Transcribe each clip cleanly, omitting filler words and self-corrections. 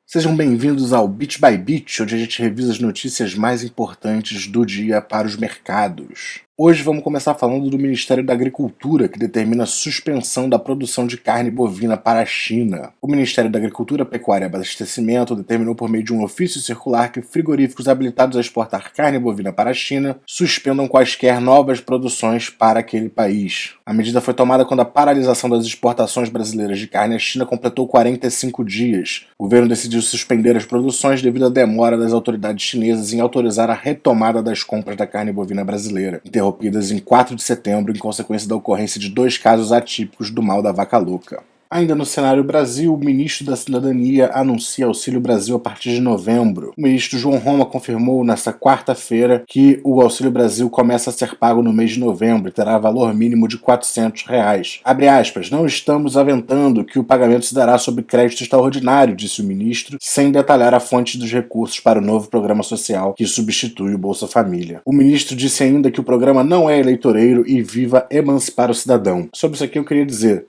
Sejam bem-vindos ao Bit by Bit, onde a gente revisa as notícias mais importantes do dia para os mercados. Hoje vamos começar falando do Ministério da Agricultura, que determina a suspensão da produção de carne bovina para a China. O Ministério da Agricultura, Pecuária e Abastecimento determinou por meio de um ofício circular que frigoríficos habilitados a exportar carne bovina para a China suspendam quaisquer novas produções para aquele país. A medida foi tomada quando a paralisação das exportações brasileiras de carne à China completou 45 dias. O governo decidiu suspender as produções devido à demora das autoridades chinesas em autorizar a retomada das compras da carne bovina brasileira, interrompidas em 4 de setembro em consequência da ocorrência de 2 casos atípicos do mal da vaca louca. Ainda no cenário Brasil, o ministro da Cidadania anuncia Auxílio Brasil a partir de novembro. O ministro João Roma confirmou nesta quarta-feira que o Auxílio Brasil começa a ser pago no mês de novembro e terá valor mínimo de R$ 400. Abre aspas, não estamos aventando que o pagamento se dará sob crédito extraordinário, disse o ministro, sem detalhar a fonte dos recursos para o novo programa social que substitui o Bolsa Família. O ministro disse ainda que o programa não é eleitoreiro e viva emancipar o cidadão. Sobre isso aqui eu queria dizer,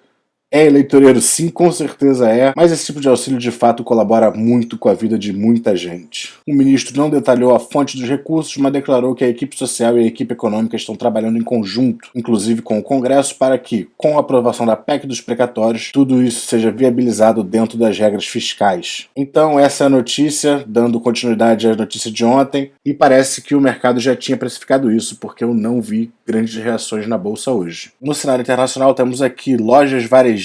é eleitoreiro sim, com certeza é, mas esse tipo de auxílio de fato colabora muito com a vida de muita gente. O ministro não detalhou a fonte dos recursos, mas declarou que a equipe social e a equipe econômica estão trabalhando em conjunto, inclusive com o Congresso, para que, com a aprovação da PEC dos precatórios, tudo isso seja viabilizado dentro das regras fiscais. Então essa é a notícia, dando continuidade à notícia de ontem, e parece que o mercado já tinha precificado isso, porque eu não vi grandes reações na bolsa hoje. No cenário internacional temos aqui lojas varejistas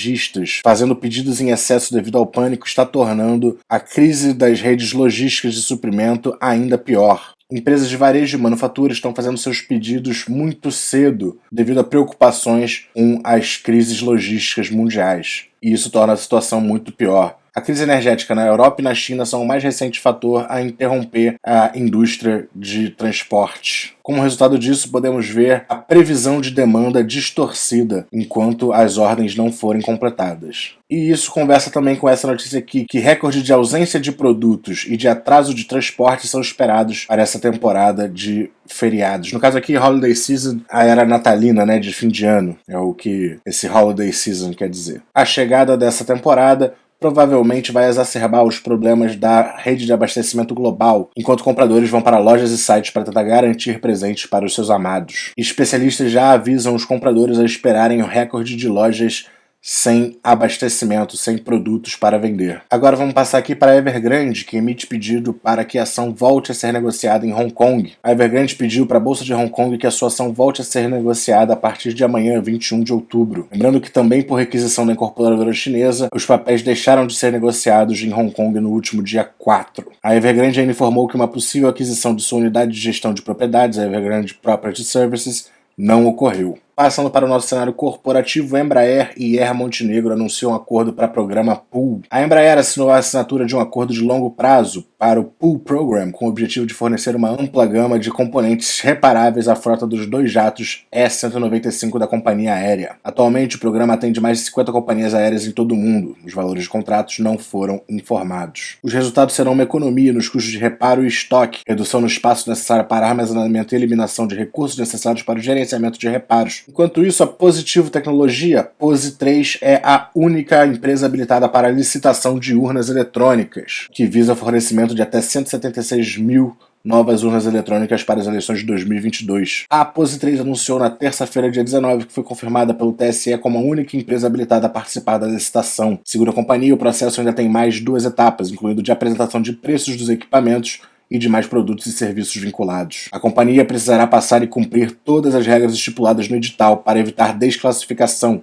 fazendo pedidos em excesso devido ao pânico está tornando a crise das redes logísticas de suprimento ainda pior. Empresas de varejo e manufatura estão fazendo seus pedidos muito cedo devido a preocupações com as crises logísticas mundiais. E isso torna a situação muito pior. A crise energética na Europa e na China são o mais recente fator a interromper a indústria de transporte. Como resultado disso, podemos ver a previsão de demanda distorcida enquanto as ordens não forem completadas. E isso conversa também com essa notícia aqui, que recorde de ausência de produtos e de atraso de transporte são esperados para essa temporada de feriados. No caso aqui, Holiday Season, a era natalina, né, de fim de ano, é o que esse Holiday Season quer dizer. A chegada dessa temporada provavelmente vai exacerbar os problemas da rede de abastecimento global, enquanto compradores vão para lojas e sites para tentar garantir presentes para os seus amados. Especialistas já avisam os compradores a esperarem o recorde de lojas sem abastecimento, sem produtos para vender. Agora vamos passar aqui para a Evergrande, que emite pedido para que a ação volte a ser negociada em Hong Kong. A Evergrande pediu para a Bolsa de Hong Kong que a sua ação volte a ser negociada a partir de amanhã, 21 de outubro. Lembrando que também por requisição da incorporadora chinesa, os papéis deixaram de ser negociados em Hong Kong no último dia 4. A Evergrande ainda informou que uma possível aquisição de sua unidade de gestão de propriedades, a Evergrande Property Services, não ocorreu. Passando para o nosso cenário corporativo, Embraer e Air Montenegro anunciam um acordo para o programa Pool. A Embraer assinou a assinatura de um acordo de longo prazo para o Pool Program, com o objetivo de fornecer uma ampla gama de componentes reparáveis à frota dos 2 jatos E-195 da companhia aérea. Atualmente, o programa atende mais de 50 companhias aéreas em todo o mundo. Os valores de contratos não foram informados. Os resultados serão uma economia nos custos de reparo e estoque, redução no espaço necessário para armazenamento e eliminação de recursos necessários para o gerenciamento de reparos. Enquanto isso, a Positivo Tecnologia, Posi 3, é a única empresa habilitada para a licitação de urnas eletrônicas, que visa fornecimento de até 176 mil novas urnas eletrônicas para as eleições de 2022. A Posi 3 anunciou na terça-feira, dia 19, que foi confirmada pelo TSE como a única empresa habilitada a participar da licitação. Segundo a companhia, o processo ainda tem mais 2 etapas, incluindo de apresentação de preços dos equipamentos e de mais produtos e serviços vinculados. A companhia precisará passar e cumprir todas as regras estipuladas no edital para evitar desclassificação,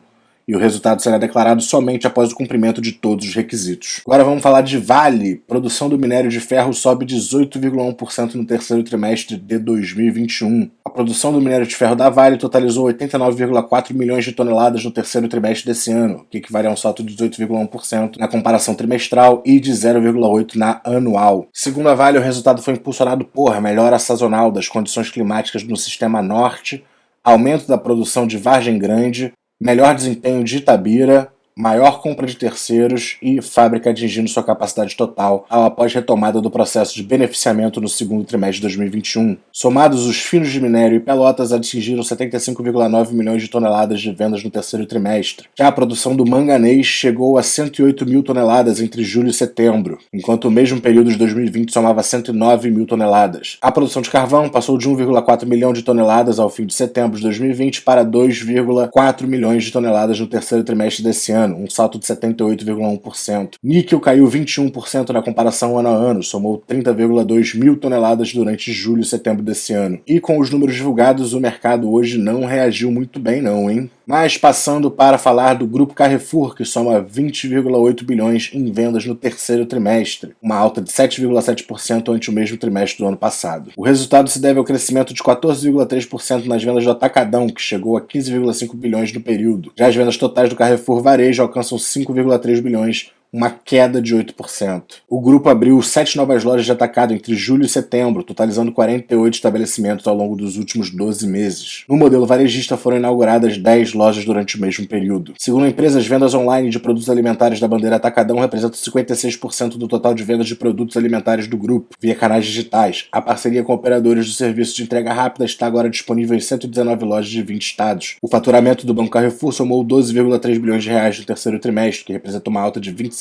e o resultado será declarado somente após o cumprimento de todos os requisitos. Agora vamos falar de Vale. Produção do minério de ferro sobe 18,1% no terceiro trimestre de 2021. A produção do minério de ferro da Vale totalizou 89,4 milhões de toneladas no terceiro trimestre desse ano, que equivale a um salto de 18,1% na comparação trimestral e de 0,8% na anual. Segundo a Vale, o resultado foi impulsionado por melhora sazonal das condições climáticas no sistema norte, aumento da produção de Vargem Grande, melhor desempenho de Itabira, maior compra de terceiros e fábrica atingindo sua capacidade total após retomada do processo de beneficiamento no segundo trimestre de 2021. Somados, os finos de minério e Pelotas atingiram 75,9 milhões de toneladas de vendas no terceiro trimestre. Já a produção do manganês chegou a 108 mil toneladas entre julho e setembro, enquanto o mesmo período de 2020 somava 109 mil toneladas. A produção de carvão passou de 1,4 milhão de toneladas ao fim de setembro de 2020 para 2,4 milhões de toneladas no terceiro trimestre desse ano, um salto de 78,1%. Níquel caiu 21% na comparação ano a ano, somou 30,2 mil toneladas durante julho e setembro desse ano. E com os números divulgados, o mercado hoje não reagiu muito bem não, hein? Mas passando para falar do Grupo Carrefour, que soma 20,8 bilhões em vendas no terceiro trimestre, uma alta de 7,7% ante o mesmo trimestre do ano passado. O resultado se deve ao crescimento de 14,3% nas vendas do Atacadão, que chegou a 15,5 bilhões no período. Já as vendas totais do Carrefour Varejo alcançam 5,3 bilhões, uma queda de 8%. O grupo abriu 7 novas lojas de atacado entre julho e setembro, totalizando 48 estabelecimentos ao longo dos últimos 12 meses. No modelo varejista foram inauguradas 10 lojas durante o mesmo período. Segundo a empresa, as vendas online de produtos alimentares da bandeira Atacadão representam 56% do total de vendas de produtos alimentares do grupo, via canais digitais. A parceria com operadores do serviço de entrega rápida está agora disponível em 119 lojas de 20 estados. O faturamento do Banco Carrefour somou 12,3 bilhões de reais no terceiro trimestre, que representa uma alta de 25,9%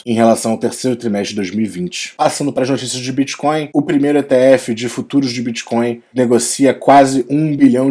em relação ao terceiro trimestre de 2020. Passando para as notícias de Bitcoin, o primeiro ETF de futuros de Bitcoin negocia quase $1 bilhão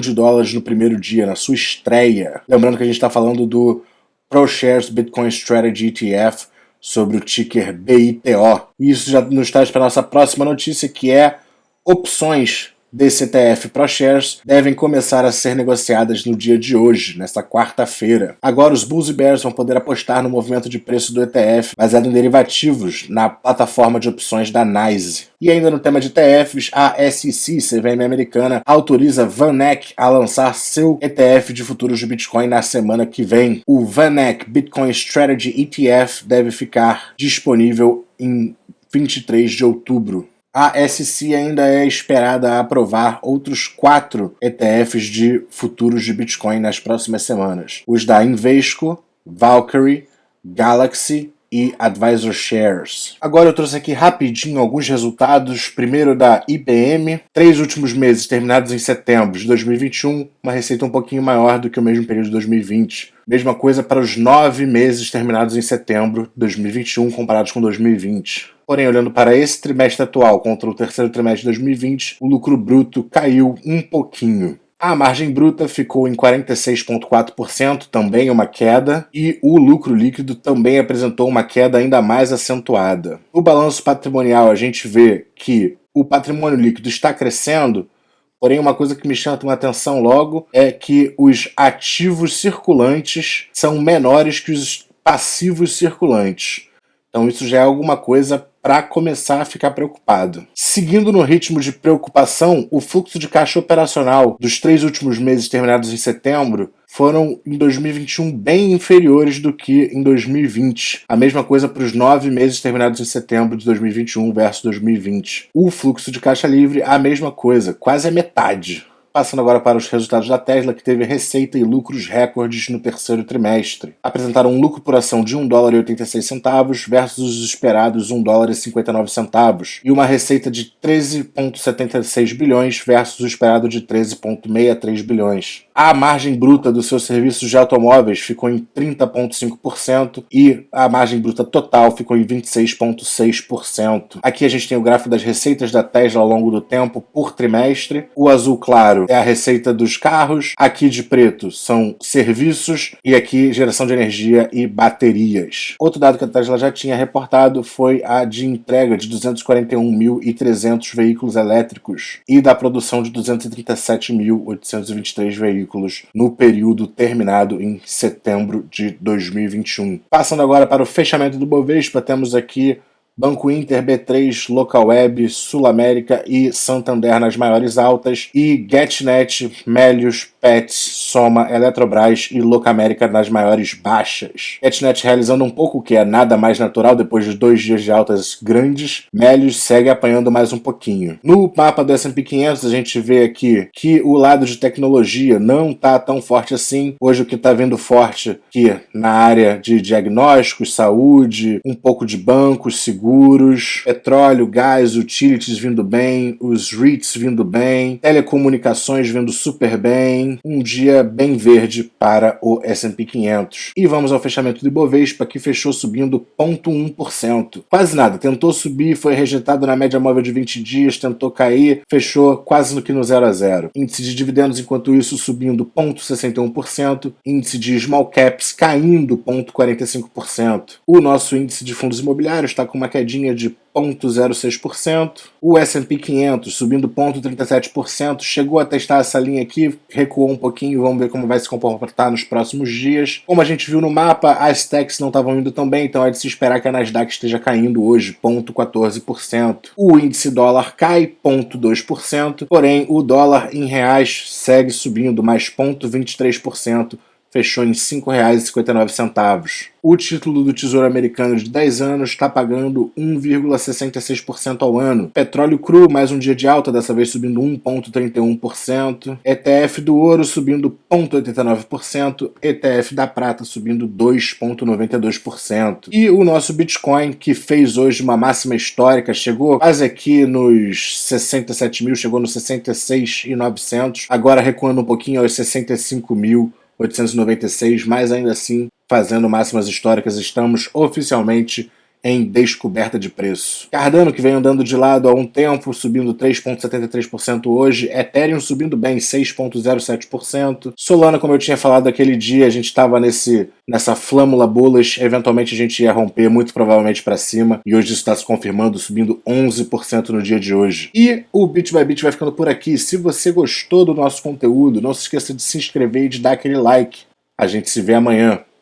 no primeiro dia, na sua estreia. Lembrando que a gente está falando do ProShares Bitcoin Strategy ETF, sobre o ticker BITO. E isso já nos traz para a nossa próxima notícia, que é opções desse ETF ProShares devem começar a ser negociadas no dia de hoje, nesta quarta-feira. Agora os Bulls e Bears vão poder apostar no movimento de preço do ETF baseado em derivativos na plataforma de opções da NYSE. E ainda no tema de ETFs, a SEC, CVM americana, autoriza VanEck a lançar seu ETF de futuros de Bitcoin na semana que vem. O VanEck Bitcoin Strategy ETF deve ficar disponível em 23 de outubro. A SEC ainda é esperada a aprovar outros 4 ETFs de futuros de Bitcoin nas próximas semanas. Os da Invesco, Valkyrie, Galaxy e Advisor Shares. Agora eu trouxe aqui rapidinho alguns resultados. Primeiro da IBM, 3 últimos meses terminados em setembro de 2021, uma receita um pouquinho maior do que o mesmo período de 2020. Mesma coisa para os 9 meses terminados em setembro de 2021 comparados com 2020. Porém, olhando para esse trimestre atual contra o terceiro trimestre de 2020, o lucro bruto caiu um pouquinho. A margem bruta ficou em 46,4%, também uma queda, e o lucro líquido também apresentou uma queda ainda mais acentuada. No balanço patrimonial, a gente vê que o patrimônio líquido está crescendo, porém uma coisa que me chama a atenção logo é que os ativos circulantes são menores que os passivos circulantes. Então isso já é alguma coisa para começar a ficar preocupado. Seguindo no ritmo de preocupação, o fluxo de caixa operacional dos 3 últimos meses terminados em setembro foram em 2021 bem inferiores do que em 2020. A mesma coisa para os 9 meses terminados em setembro de 2021 versus 2020. O fluxo de caixa livre, a mesma coisa, quase a metade. Passando agora para os resultados da Tesla, que teve receita e lucros recordes no terceiro trimestre. Apresentaram um lucro por ação de $1,86 versus os esperados $1,59 e uma receita de 13,76 bilhões versus o esperado de 13,63 bilhões. A margem bruta dos seus serviços de automóveis ficou em 30,5% e a margem bruta total ficou em 26,6%. Aqui a gente tem o gráfico das receitas da Tesla ao longo do tempo por trimestre. O azul claro é a receita dos carros, aqui de preto são serviços e aqui geração de energia e baterias. Outro dado que a Tesla já tinha reportado foi a de entrega de 241.300 veículos elétricos e da produção de 237.823 veículos no período terminado em setembro de 2021. Passando agora para o fechamento do Bovespa, temos aqui Banco Inter, B3, Localweb, Sul América e Santander nas maiores altas e GetNet, Melius, Pets, Soma, Eletrobras e Locamérica nas maiores baixas. Getnet realizando um pouco, que é nada mais natural depois de 2 dias de altas grandes. Melius segue apanhando mais um pouquinho. No mapa do S&P 500 a gente vê aqui que o lado de tecnologia não está tão forte assim. Hoje o que está vindo forte aqui na área de diagnósticos, saúde, um pouco de bancos, seguros, petróleo, gás, utilities vindo bem, os REITs vindo bem, telecomunicações vindo super bem, um dia bem verde para o S&P 500. E vamos ao fechamento do Ibovespa, que fechou subindo 0,1%. Quase nada, tentou subir, foi rejeitado na média móvel de 20 dias, tentou cair, fechou quase no que no 0 a 0. Índice de dividendos, enquanto isso, subindo 0,61%, índice de small caps caindo 0,45%. O nosso índice de fundos imobiliários está com uma quedinha de 0,06%. O S&P 500 subindo 0,37%, chegou a testar essa linha aqui, recuou um pouquinho, vamos ver como vai se comportar nos próximos dias. Como a gente viu no mapa, as techs não estavam indo tão bem, então é de se esperar que a Nasdaq esteja caindo hoje 0,14%. O índice dólar cai 0,2%, porém o dólar em reais segue subindo mais 0,23%, fechou em R$ 5,59. O título do Tesouro Americano de 10 anos está pagando 1,66% ao ano. Petróleo cru, mais um dia de alta, dessa vez subindo 1,31%. ETF do ouro subindo 0,89%. ETF da prata subindo 2,92%. E o nosso Bitcoin, que fez hoje uma máxima histórica, chegou quase aqui nos 67 mil, chegou nos 66.900, agora recuando um pouquinho aos 65.896, mas ainda assim fazendo máximas históricas. Estamos oficialmente em descoberta de preço. Cardano, que vem andando de lado há um tempo, subindo 3,73% hoje. Ethereum subindo bem, 6,07%. Solana, como eu tinha falado aquele dia, a gente estava nessa flâmula bullish, eventualmente a gente ia romper, muito provavelmente para cima, e hoje isso está se confirmando, subindo 11% no dia de hoje. E o Bit by Bit vai ficando por aqui. Se você gostou do nosso conteúdo, não se esqueça de se inscrever e de dar aquele like. A gente se vê amanhã.